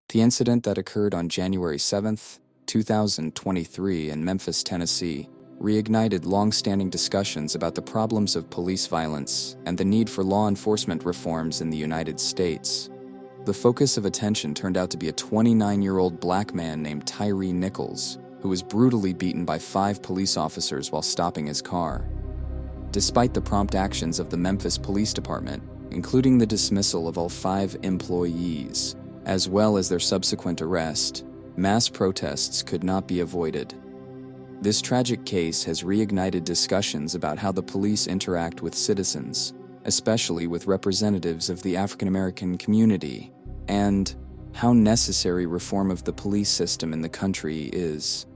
The incident that occurred on January 7th, 2023 in Memphis, Tennessee, reignited long-standing discussions about the problems of police violence and the need for law enforcement reforms in the United States. The focus of attention turned out to be a 29-year-old black man named Tyree Nichols, who was brutally beaten by 5 police officers while stopping his car. Despite the prompt actions of the Memphis Police Department, including the dismissal of all 5 employees, as well as their subsequent arrest, mass protests could not be avoided. This tragic case has reignited discussions about how the police interact with citizens, especially with representatives of the African American community, and how necessary reform of the police system in the country is.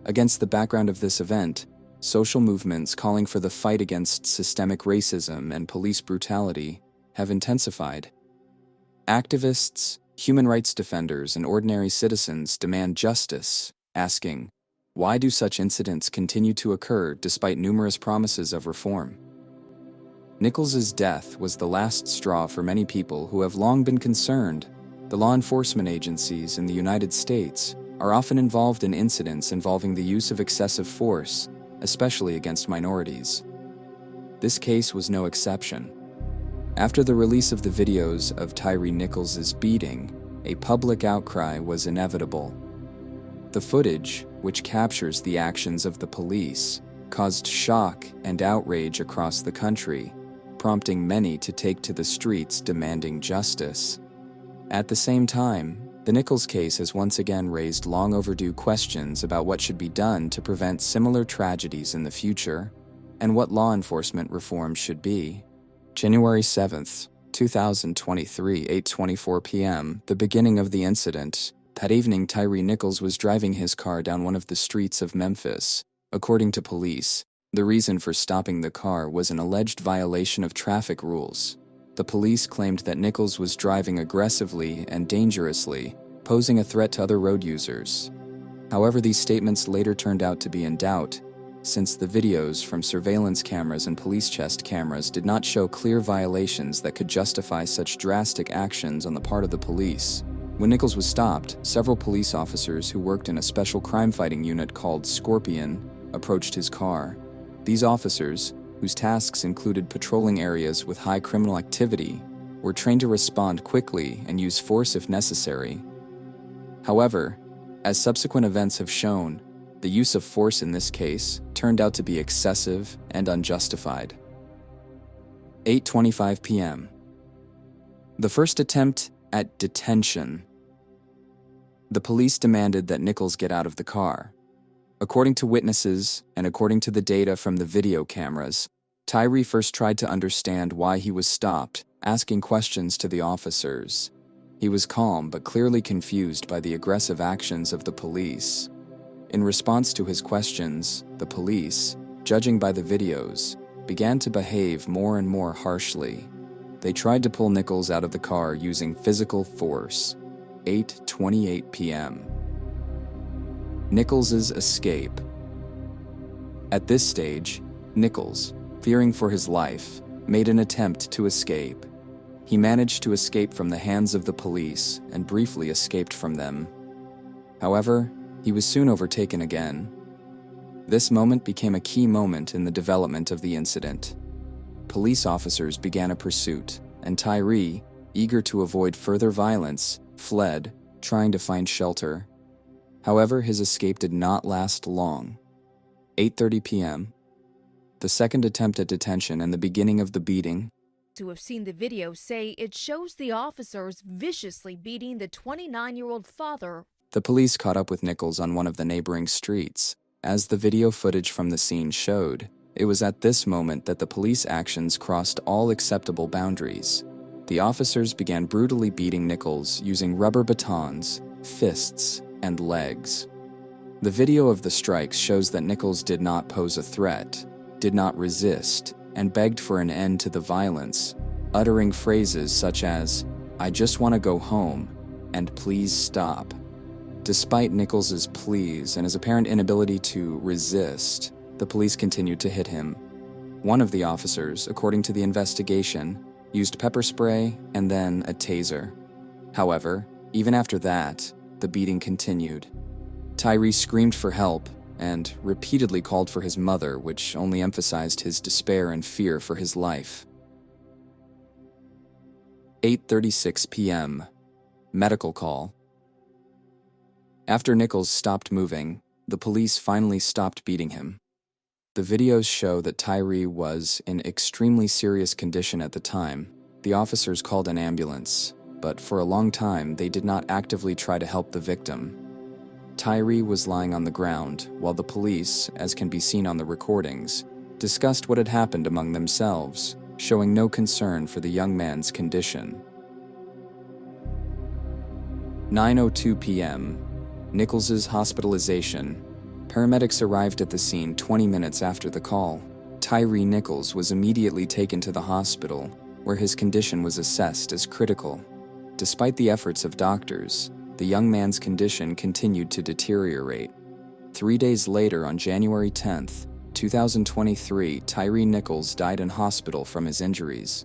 Against the background of this event, social movements calling for the fight against systemic racism and police brutality have intensified. Activists, human rights defenders, and ordinary citizens demand justice, asking, why do such incidents continue to occur despite numerous promises of reform? Nichols's death was the last straw for many people who have long been concerned. The law enforcement agencies in the United States are often involved in incidents involving the use of excessive force, especially against minorities. This case was no exception. After the release of the videos of Tyree Nichols' beating, a public outcry was inevitable. The footage, which captures the actions of the police, caused shock and outrage across the country, prompting many to take to the streets demanding justice. At the same time, the Nichols case has once again raised long overdue questions about what should be done to prevent similar tragedies in the future, and what law enforcement reform should be. January 7th, 2023, 8:24 p.m., the beginning of the incident. That evening, Tyree Nichols was driving his car down one of the streets of Memphis. According to police, the reason for stopping the car was an alleged violation of traffic rules. The police claimed that Nichols was driving aggressively and dangerously, posing a threat to other road users. However, these statements later turned out to be in doubt, since the videos from surveillance cameras and police chest cameras did not show clear violations that could justify such drastic actions on the part of the police. When Nichols was stopped, several police officers who worked in a special crime-fighting unit called Scorpion approached his car. These officers, whose tasks included patrolling areas with high criminal activity, were trained to respond quickly and use force if necessary. However, as subsequent events have shown, the use of force in this case turned out to be excessive and unjustified. 8:25 p.m. The first attempt at detention. The police demanded that Nichols get out of the car. According to witnesses, and according to the data from the video cameras, Tyree first tried to understand why he was stopped, asking questions to the officers. He was calm but clearly confused by the aggressive actions of the police. In response to his questions, the police, judging by the videos, began to behave more and more harshly. They tried to pull Nichols out of the car using physical force. 8:28 p.m. Nichols' escape. At this stage, Nichols, fearing for his life, made an attempt to escape. He managed to escape from the hands of the police and briefly escaped from them. However, he was soon overtaken again. This moment became a key moment in the development of the incident. Police officers began a pursuit, and Tyree, eager to avoid further violence, fled, trying to find shelter. However, his escape did not last long. 8:30 p.m. The second attempt at detention and the beginning of the beating. To have seen the video say it shows the officers viciously beating the 29-year-old father. The police caught up with Nichols on one of the neighboring streets. As the video footage from the scene showed, it was at this moment that the police actions crossed all acceptable boundaries. The officers began brutally beating Nichols using rubber batons, fists, and legs. The video of the strikes shows that Nichols did not pose a threat, did not resist, and begged for an end to the violence, uttering phrases such as, "I just want to go home," and "please stop." Despite Nichols' pleas and his apparent inability to resist, the police continued to hit him. One of the officers, according to the investigation, used pepper spray and then a taser. However, Even after that, the beating continued. Tyree screamed for help and repeatedly called for his mother, which only emphasized his despair and fear for his life. 8:36 p.m. Medical call. After Nichols stopped moving, the police finally stopped beating him. The videos show that Tyree was in extremely serious condition at the time. The officers called an ambulance, but for a long time they did not actively try to help the victim. Tyree was lying on the ground while the police, as can be seen on the recordings, discussed what had happened among themselves, showing no concern for the young man's condition. 9:02 p.m. Nichols's hospitalization. Paramedics arrived at the scene 20 minutes after the call. Tyree Nichols was immediately taken to the hospital, where his condition was assessed as critical. Despite the efforts of doctors, the young man's condition continued to deteriorate. 3 days later, on January 10, 2023, Tyree Nichols died in hospital from his injuries.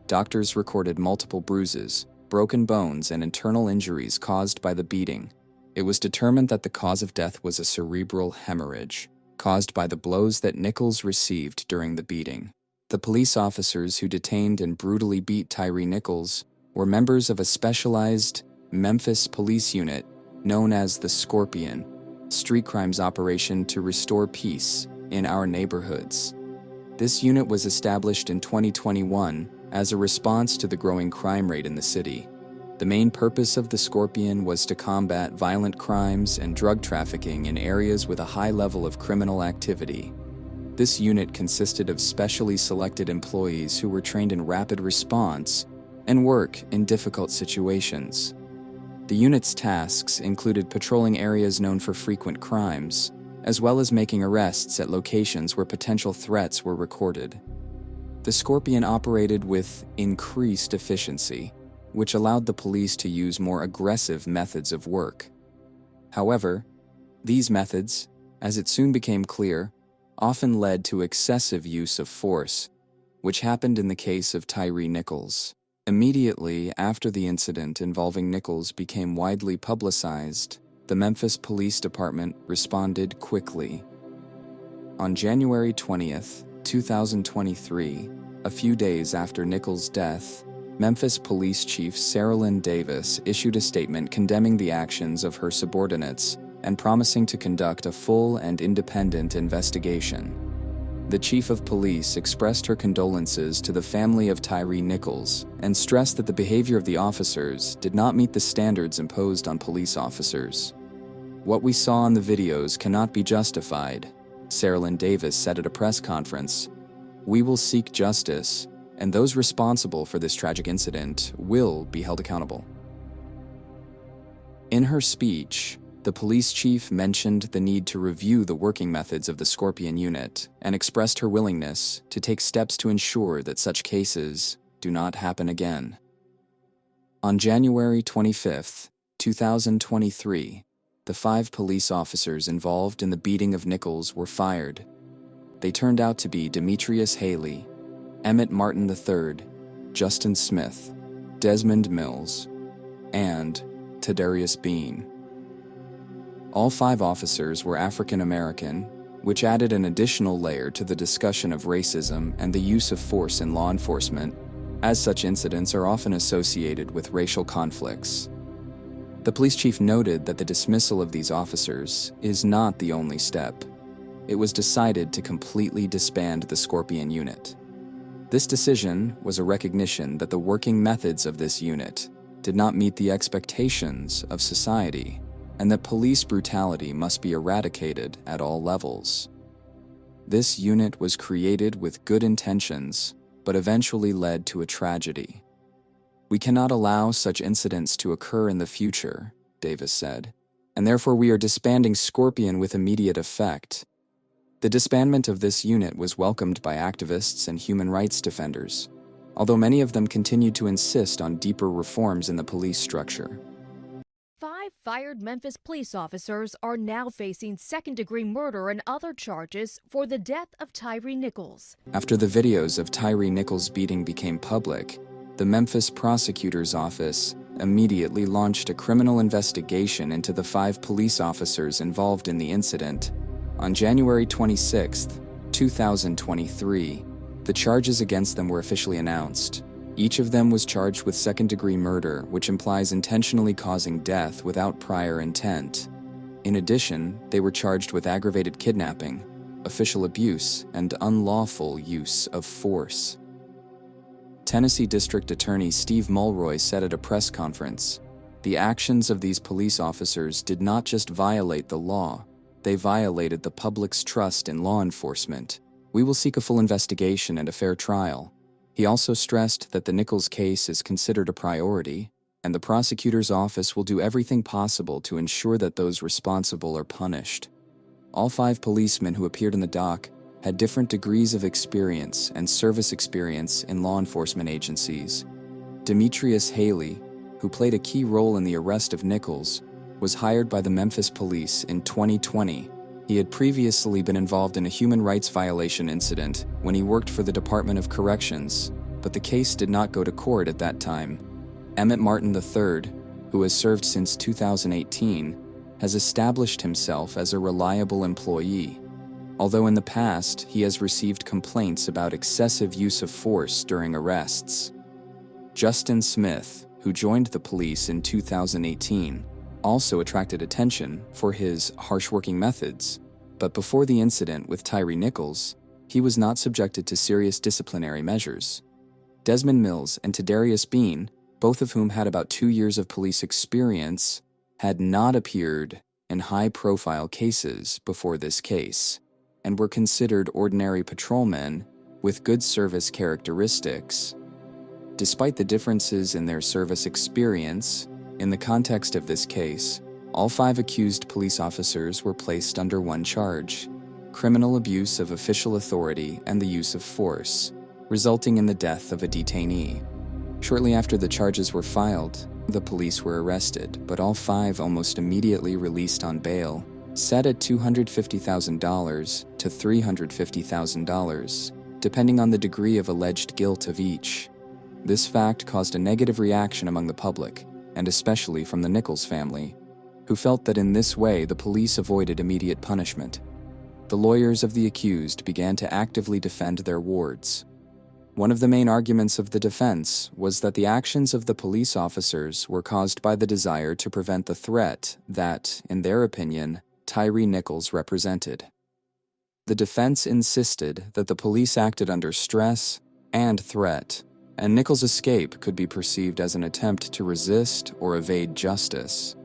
Doctors recorded multiple bruises, broken bones, and internal injuries caused by the beating. It was determined that the cause of death was a cerebral hemorrhage, caused by the blows that Nichols received during the beating. The police officers who detained and brutally beat Tyree Nichols were members of a specialized Memphis Police Unit known as the Scorpion, street crimes operation to restore peace in our neighborhoods. This unit was established in 2021 as a response to the growing crime rate in the city. The main purpose of the Scorpion was to combat violent crimes and drug trafficking in areas with a high level of criminal activity. This unit consisted of specially selected employees who were trained in rapid response and work in difficult situations. The unit's tasks included patrolling areas known for frequent crimes, as well as making arrests at locations where potential threats were recorded. The Scorpion operated with increased efficiency, which allowed the police to use more aggressive methods of work. However, these methods, as it soon became clear, often led to excessive use of force, which happened in the case of Tyree Nichols. Immediately after the incident involving Nichols became widely publicized, the Memphis Police Department responded quickly. On January 20th, 2023, a few days after Nichols' death, Memphis Police Chief Saralyn Davis issued a statement condemning the actions of her subordinates and promising to conduct a full and independent investigation. The chief of police expressed her condolences to the family of Tyree Nichols and stressed that the behavior of the officers did not meet the standards imposed on police officers. "What we saw in the videos cannot be justified," Saralyn Davis said at a press conference. "We will seek justice, and those responsible for this tragic incident will be held accountable." In her speech, the police chief mentioned the need to review the working methods of the Scorpion unit and expressed her willingness to take steps to ensure that such cases do not happen again. On January 25, 2023, the 5 police officers involved in the beating of Nichols were fired. They turned out to be Demetrius Haley, Emmett Martin III, Justin Smith, Desmond Mills, and Tadarius Bean. All 5 officers were African American, which added an additional layer to the discussion of racism and the use of force in law enforcement, as such incidents are often associated with racial conflicts. The police chief noted that the dismissal of these officers is not the only step. It was decided to completely disband the Scorpion unit. This decision was a recognition that the working methods of this unit did not meet the expectations of society, and that police brutality must be eradicated at all levels. This unit was created with good intentions, but eventually led to a tragedy. "We cannot allow such incidents to occur in the future," Davis said, "and therefore we are disbanding Scorpion with immediate effect." The disbandment of this unit was welcomed by activists and human rights defenders, although many of them continued to insist on deeper reforms in the police structure. 5 fired Memphis police officers are now facing second-degree murder and other charges for the death of Tyree Nichols. After the videos of Tyree Nichols' beating became public, the Memphis prosecutor's office immediately launched a criminal investigation into the 5 police officers involved in the incident. On January 26, 2023, the charges against them were officially announced. Each of them was charged with second-degree murder, which implies intentionally causing death without prior intent. In addition, they were charged with aggravated kidnapping, official abuse, and unlawful use of force. Tennessee District Attorney Steve Mulroy said at a press conference, "The actions of these police officers did not just violate the law, they violated the public's trust in law enforcement. We will seek a full investigation and a fair trial." He also stressed that the Nichols case is considered a priority, and the prosecutor's office will do everything possible to ensure that those responsible are punished. All 5 policemen who appeared in the dock had different degrees of experience and service experience in law enforcement agencies. Demetrius Haley, who played a key role in the arrest of Nichols, was hired by the Memphis Police in 2020. He had previously been involved in a human rights violation incident when he worked for the Department of Corrections, but the case did not go to court at that time. Emmett Martin III, who has served since 2018, has established himself as a reliable employee, although in the past he has received complaints about excessive use of force during arrests. Justin Smith, who joined the police in 2018, also attracted attention for his harsh working methods, but before the incident with Tyree Nichols, he was not subjected to serious disciplinary measures. Desmond Mills and Tadarius Bean, both of whom had about 2 years of police experience, had not appeared in high-profile cases before this case, and were considered ordinary patrolmen with good service characteristics. Despite the differences in their service experience, in the context of this case, all 5 accused police officers were placed under one charge: criminal abuse of official authority and the use of force, resulting in the death of a detainee. Shortly after the charges were filed, the police were arrested, but all 5 almost immediately released on bail, set at $250,000 to $350,000, depending on the degree of alleged guilt of each. This fact caused a negative reaction among the public, and especially from the Nichols family, who felt that in this way the police avoided immediate punishment. The lawyers of the accused began to actively defend their wards. One of the main arguments of the defense was that the actions of the police officers were caused by the desire to prevent the threat that, in their opinion, Tyree Nichols represented. The defense insisted that the police acted under stress and threat, and Nichols' escape could be perceived as an attempt to resist or evade justice.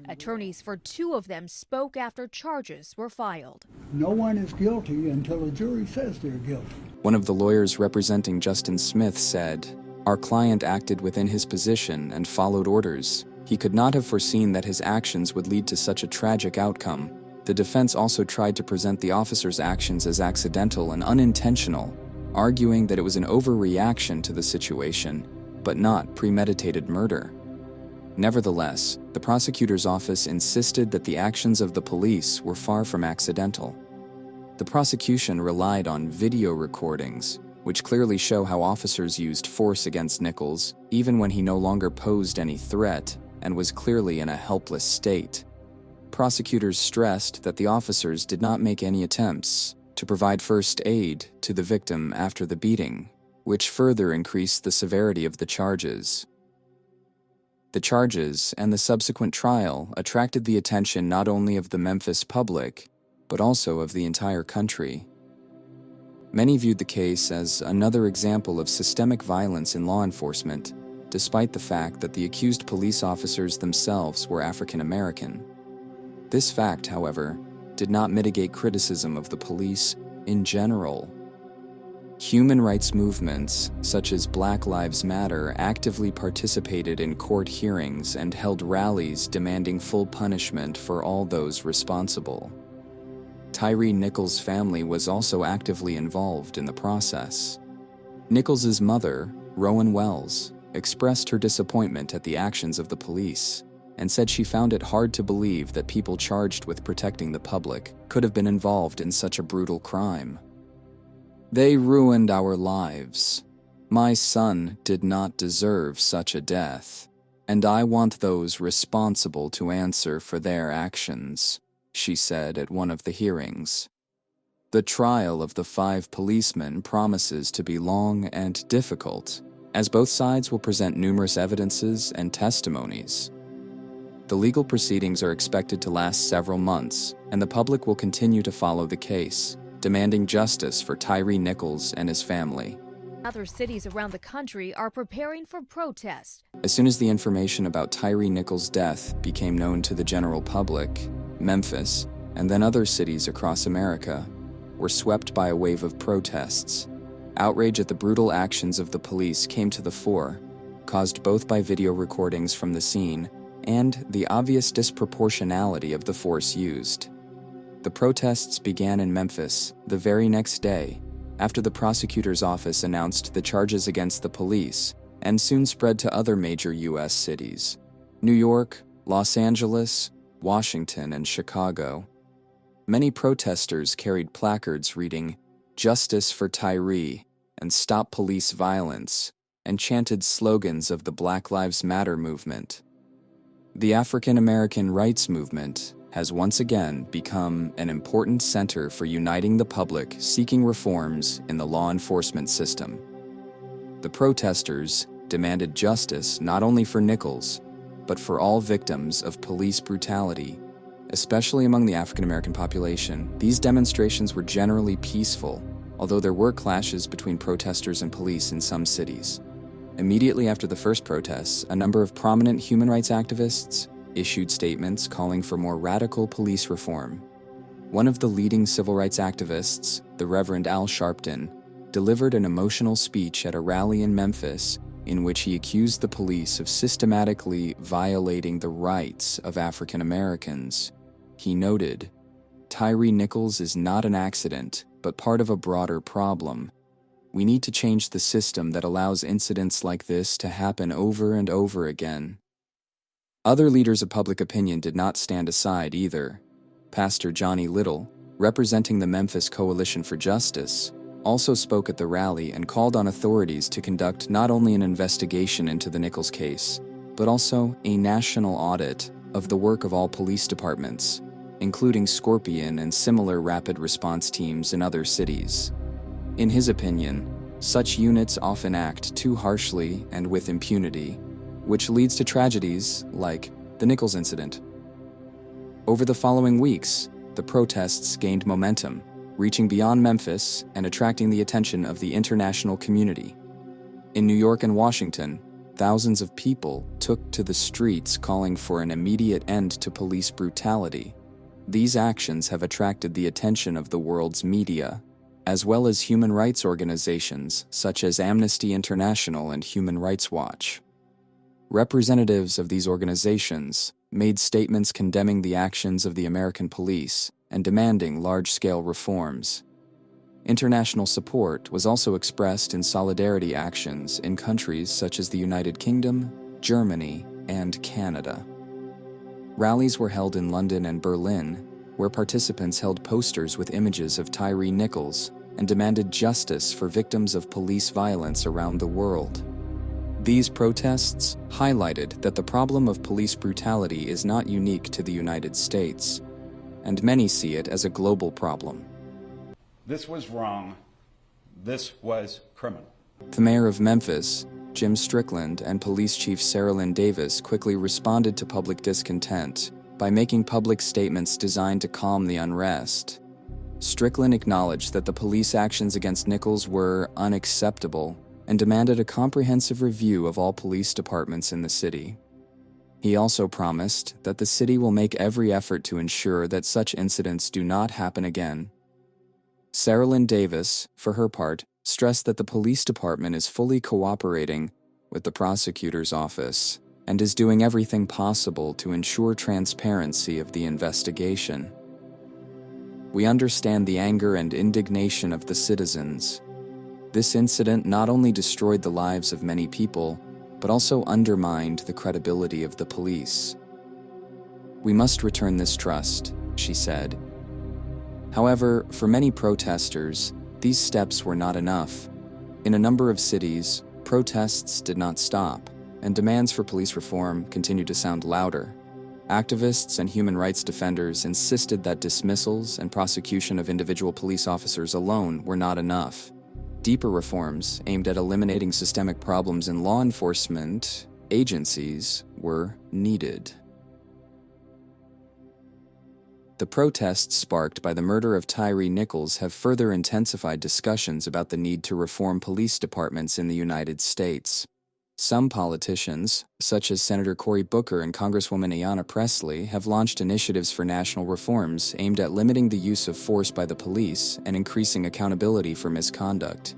Attorneys for 2 of them spoke after charges were filed. No one is guilty until a jury says they're guilty. One of the lawyers representing Justin Smith said, "Our client acted within his position and followed orders. He could not have foreseen that his actions would lead to such a tragic outcome." The defense also tried to present the officer's actions as accidental and unintentional, arguing that it was an overreaction to the situation, but not premeditated murder. Nevertheless, the prosecutor's office insisted that the actions of the police were far from accidental. The prosecution relied on video recordings, which clearly show how officers used force against Nichols, even when he no longer posed any threat and was clearly in a helpless state. Prosecutors stressed that the officers did not make any attempts to provide first aid to the victim after the beating, which further increased the severity of the charges. The charges and the subsequent trial attracted the attention not only of the Memphis public, but also of the entire country. Many viewed the case as another example of systemic violence in law enforcement, despite the fact that the accused police officers themselves were African American. This fact, however, did not mitigate criticism of the police in general. Human rights movements, such as Black Lives Matter, actively participated in court hearings and held rallies demanding full punishment for all those responsible. Tyree Nichols' family was also actively involved in the process. Nichols' mother, Rowan Wells, expressed her disappointment at the actions of the police and said she found it hard to believe that people charged with protecting the public could have been involved in such a brutal crime. "They ruined our lives. My son did not deserve such a death," "And I want those responsible to answer for their actions," she said at one of the hearings. The trial of the 5 policemen promises to be long and difficult, as both sides will present numerous evidences and testimonies. The legal proceedings are expected to last several months, and the public will continue to follow the case, demanding justice for Tyree Nichols and his family. Other cities around the country are preparing for protests. As soon as the information about Tyree Nichols' death became known to the general public, Memphis, and then other cities across America, were swept by a wave of protests. Outrage at the brutal actions of the police came to the fore, caused both by video recordings from the scene and the obvious disproportionality of the force used. The protests began in Memphis the very next day, after the prosecutor's office announced the charges against the police, and soon spread to other major U.S. cities: New York, Los Angeles, Washington, and Chicago. Many protesters carried placards reading, "Justice for Tyree," and "Stop Police Violence," and chanted slogans of the Black Lives Matter movement. The African American rights movement has once again become an important center for uniting the public seeking reforms in the law enforcement system. The protesters demanded justice not only for Nichols, but for all victims of police brutality, especially among the African American population. These demonstrations were generally peaceful, although there were clashes between protesters and police in some cities. Immediately after the first protests, a number of prominent human rights activists issued statements calling for more radical police reform. One of the leading civil rights activists, the Reverend Al Sharpton, delivered an emotional speech at a rally in Memphis in which he accused the police of systematically violating the rights of African Americans. He noted, "Tyree Nichols is not an accident, but part of a broader problem. We need to change the system that allows incidents like this to happen over and over again." Other leaders of public opinion did not stand aside either. Pastor Johnny Little, representing the Memphis Coalition for Justice, also spoke at the rally and called on authorities to conduct not only an investigation into the Nichols case, but also a national audit of the work of all police departments, including Scorpion and similar rapid response teams in other cities. In his opinion, such units often act too harshly and with impunity, which leads to tragedies like the Nichols incident. Over the following weeks, the protests gained momentum, reaching beyond Memphis and attracting the attention of the international community. In New York and Washington, thousands of people took to the streets calling for an immediate end to police brutality. These actions have attracted the attention of the world's media, as well as human rights organizations such as Amnesty International and Human Rights Watch. Representatives of these organizations made statements condemning the actions of the American police and demanding large-scale reforms. International support was also expressed in solidarity actions in countries such as the United Kingdom, Germany, and Canada. Rallies were held in London and Berlin, where participants held posters with images of Tyree Nichols and demanded justice for victims of police violence around the world. These protests highlighted that the problem of police brutality is not unique to the United States, and many see it as a global problem. This was wrong. This was criminal. The mayor of Memphis, Jim Strickland, and police chief Sarah Lynn Davis quickly responded to public discontent by making public statements designed to calm the unrest. Strickland acknowledged that the police actions against Nichols were unacceptable and demanded a comprehensive review of all police departments in the city. He also promised that the city will make every effort to ensure that such incidents do not happen again. Sarah Lynn Davis, for her part, stressed that the police department is fully cooperating with the prosecutor's office and is doing everything possible to ensure transparency of the investigation. "We understand the anger and indignation of the citizens. This incident not only destroyed the lives of many people, but also undermined the credibility of the police. We must return this trust," she said. However, for many protesters, these steps were not enough. In a number of cities, protests did not stop. and demands for police reform continued to sound louder. Activists and human rights defenders insisted that dismissals and prosecution of individual police officers alone were not enough. Deeper reforms aimed at eliminating systemic problems in law enforcement agencies were needed. The protests sparked by the murder of Tyree Nichols have further intensified discussions about the need to reform police departments in the United States. Some politicians, such as Senator Cory Booker and Congresswoman Ayanna Pressley, have launched initiatives for national reforms aimed at limiting the use of force by the police and increasing accountability for misconduct.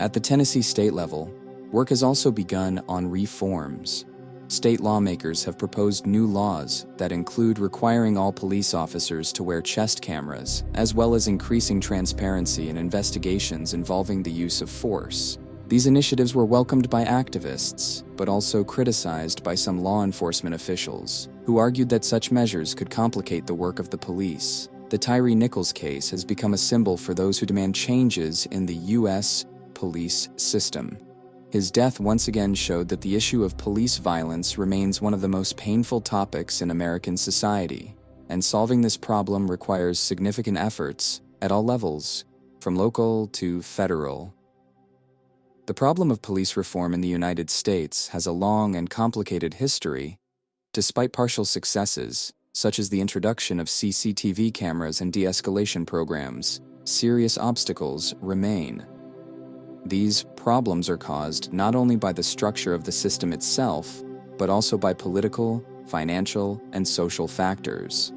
At the Tennessee state level, work has also begun on reforms. State lawmakers have proposed new laws that include requiring all police officers to wear chest cameras, as well as increasing transparency in investigations involving the use of force. These initiatives were welcomed by activists, but also criticized by some law enforcement officials, who argued that such measures could complicate the work of the police. The Tyree Nichols case has become a symbol for those who demand changes in the U.S. police system. His death once again showed that the issue of police violence remains one of the most painful topics in American society, and solving this problem requires significant efforts at all levels, from local to federal. The problem of police reform in the United States has a long and complicated history. Despite partial successes, such as the introduction of CCTV cameras and de-escalation programs, serious obstacles remain. These problems are caused not only by the structure of the system itself, but also by political, financial, and social factors.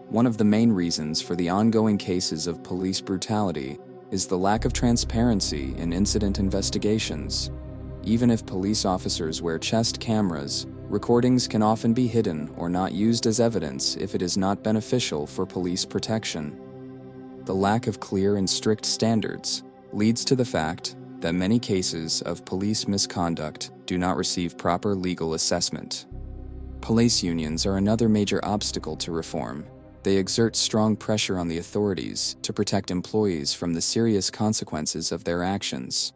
One of the main reasons for the ongoing cases of police brutality is the lack of transparency in incident investigations. Even if police officers wear chest cameras, recordings can often be hidden or not used as evidence if it is not beneficial for police protection. The lack of clear and strict standards leads to the fact that many cases of police misconduct do not receive proper legal assessment. Police unions are another major obstacle to reform. They exert strong pressure on the authorities to protect employees from the serious consequences of their actions.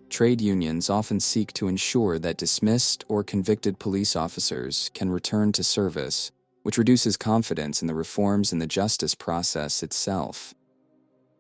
Trade unions often seek to ensure that dismissed or convicted police officers can return to service, which reduces confidence in the reforms in the justice process itself.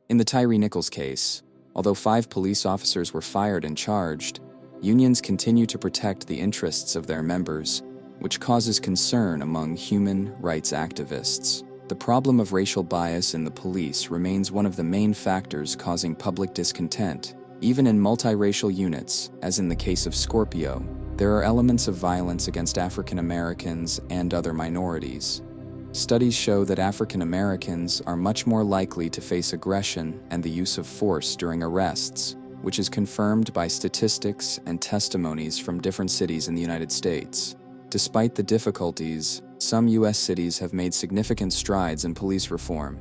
In the Tyree Nichols case, although 5 police officers were fired and charged, unions continue to protect the interests of their members, which causes concern among human rights activists. The problem of racial bias in the police remains one of the main factors causing public discontent. Even in multiracial units, as in the case of Scorpio, there are elements of violence against African Americans and other minorities. Studies show that African Americans are much more likely to face aggression and the use of force during arrests, which is confirmed by statistics and testimonies from different cities in the United States. Despite the difficulties, some U.S. cities have made significant strides in police reform.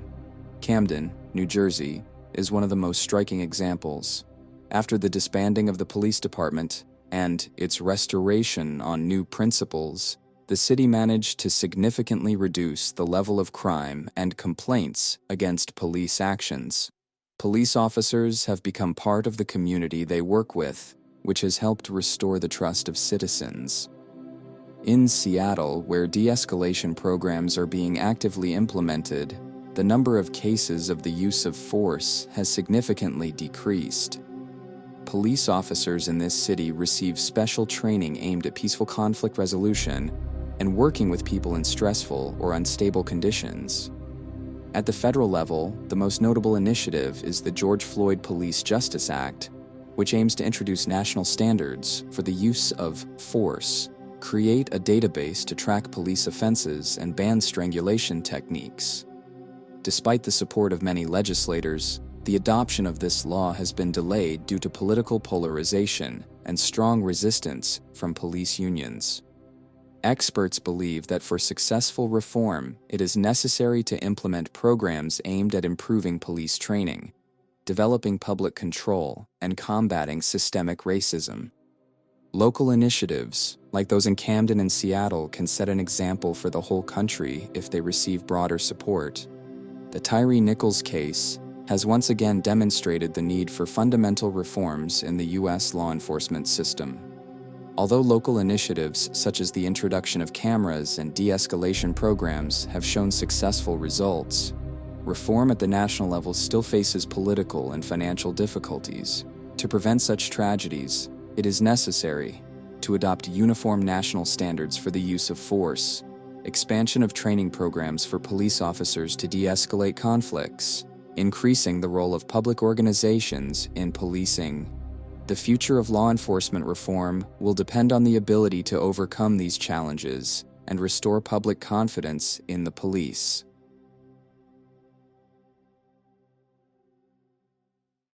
Camden, New Jersey, is one of the most striking examples. After the disbanding of the police department and its restoration on new principles, the city managed to significantly reduce the level of crime and complaints against police actions. Police officers have become part of the community they work with, which has helped restore the trust of citizens. In Seattle, where de-escalation programs are being actively implemented, the number of cases of the use of force has significantly decreased. Police officers in this city receive special training aimed at peaceful conflict resolution and working with people in stressful or unstable conditions. At the federal level, the most notable initiative is the George Floyd Police Justice Act, which aims to introduce national standards for the use of force, create a database to track police offenses, and ban strangulation techniques. Despite the support of many legislators, the adoption of this law has been delayed due to political polarization and strong resistance from police unions. Experts believe that for successful reform, it is necessary to implement programs aimed at improving police training, developing public control, and combating systemic racism. Local initiatives, like those in Camden and Seattle, can set an example for the whole country if they receive broader support. The Tyree Nichols case has once again demonstrated the need for fundamental reforms in the U.S. law enforcement system. Although local initiatives such as the introduction of cameras and de-escalation programs have shown successful results, reform at the national level still faces political and financial difficulties. To prevent such tragedies, it is necessary to adopt uniform national standards for the use of force, expansion of training programs for police officers to de-escalate conflicts, increasing the role of public organizations in policing. The future of law enforcement reform will depend on the ability to overcome these challenges and restore public confidence in the police.